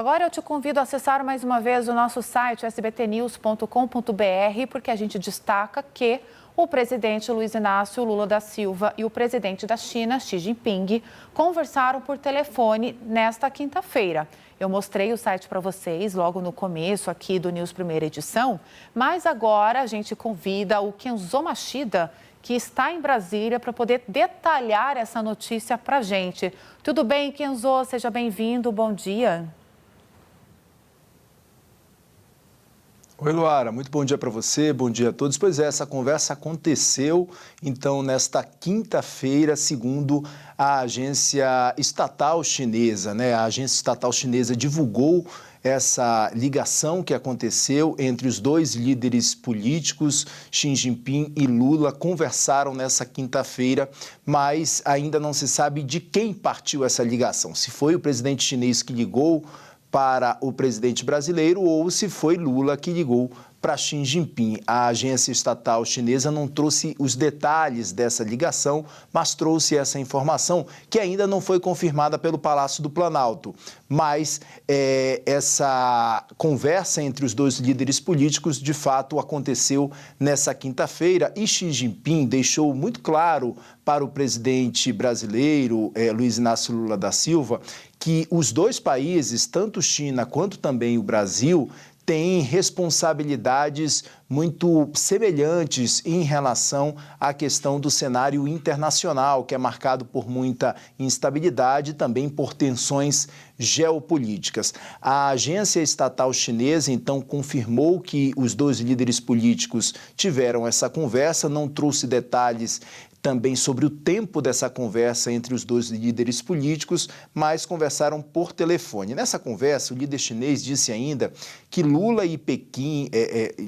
Agora eu te convido a acessar mais uma vez o nosso site sbtnews.com.br, porque a gente destaca que o presidente Luiz Inácio Lula da Silva e o presidente da China, Xi Jinping, conversaram por telefone nesta quinta-feira. Eu mostrei o site para vocês logo no começo aqui do News Primeira Edição, mas agora a gente convida o Kenzo Machida, que está em Brasília, para poder detalhar essa notícia para a gente. Tudo bem, Kenzo? Seja bem-vindo, bom dia. Oi, Luara, muito bom dia para você, bom dia a todos. Pois é, essa conversa aconteceu, então, nesta quinta-feira, segundo a agência estatal chinesa, né? A agência estatal chinesa divulgou essa ligação que aconteceu entre os dois líderes políticos, Xi Jinping e Lula, conversaram nessa quinta-feira, mas ainda não se sabe de quem partiu essa ligação. Se foi o presidente chinês que ligou para o presidente brasileiro ou se foi Lula que ligou para Xi Jinping. A agência estatal chinesa não trouxe os detalhes dessa ligação, mas trouxe essa informação que ainda não foi confirmada pelo Palácio do Planalto. Mas essa conversa entre os dois líderes políticos, de fato, aconteceu nessa quinta-feira e Xi Jinping deixou muito claro para o presidente brasileiro, Luiz Inácio Lula da Silva, que os dois países, tanto China quanto também o Brasil, têm responsabilidades muito semelhantes em relação à questão do cenário internacional, que é marcado por muita instabilidade e também por tensões geopolíticas. A agência estatal chinesa, então, confirmou que os dois líderes políticos tiveram essa conversa, não trouxe detalhes também sobre o tempo dessa conversa entre os dois líderes políticos, mas conversaram por telefone. Nessa conversa, o líder chinês disse ainda que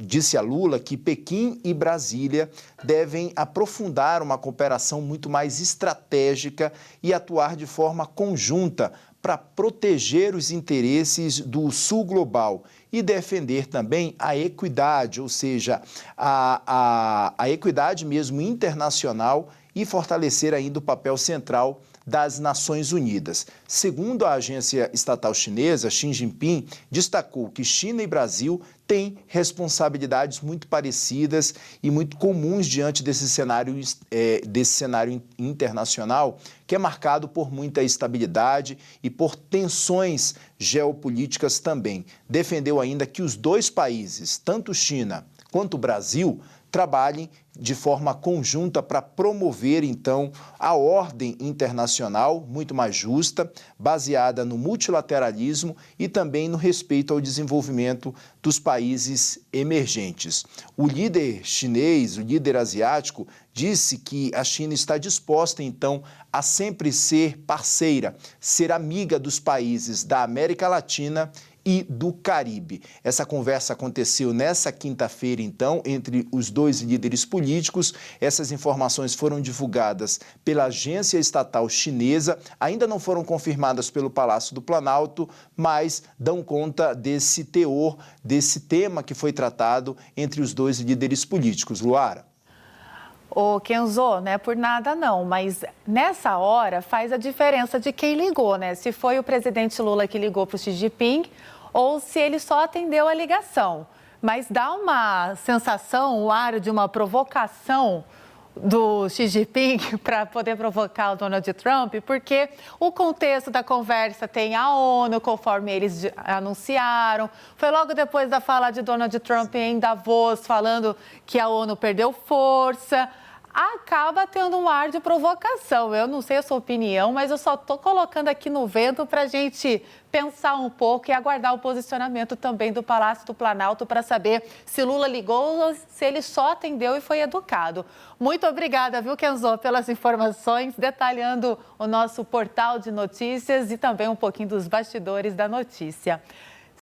disse a Lula que Pequim e Brasília devem aprofundar uma cooperação muito mais estratégica e atuar de forma conjunta para proteger os interesses do Sul global e defender também a equidade, ou seja, a equidade mesmo internacional e fortalecer ainda o papel central das Nações Unidas. Segundo a agência estatal chinesa, Xi Jinping destacou que China e Brasil têm responsabilidades muito parecidas e muito comuns diante desse cenário internacional, que é marcado por muita instabilidade e por tensões geopolíticas também. Defendeu ainda que os dois países, tanto China quanto o Brasil, trabalhem de forma conjunta para promover, então, a ordem internacional muito mais justa, baseada no multilateralismo e também no respeito ao desenvolvimento dos países emergentes. O líder chinês, o líder asiático, disse que a China está disposta, então, a sempre ser parceira, ser amiga dos países da América Latina e do Caribe. Essa conversa aconteceu nessa quinta-feira, então, entre os dois líderes políticos. Essas informações foram divulgadas pela agência estatal chinesa, ainda não foram confirmadas pelo Palácio do Planalto, mas dão conta desse teor, desse tema que foi tratado entre os dois líderes políticos. Luara. Ô, Kenzo, não é por nada não, mas nessa hora faz a diferença de quem ligou, né? Se foi o presidente Lula que ligou para o Xi Jinping ou se ele só atendeu a ligação. Mas dá uma sensação, o ar de uma provocação do Xi Jinping para poder provocar o Donald Trump, porque o contexto da conversa tem a ONU, conforme eles anunciaram. Foi logo depois da fala de Donald Trump em Davos, falando que a ONU perdeu força. Acaba tendo um ar de provocação. Eu não sei a sua opinião, mas eu só estou colocando aqui no vento para a gente pensar um pouco e aguardar o posicionamento também do Palácio do Planalto para saber se Lula ligou ou se ele só atendeu e foi educado. Muito obrigada, viu, Kenzo, pelas informações, detalhando o nosso portal de notícias e também um pouquinho dos bastidores da notícia.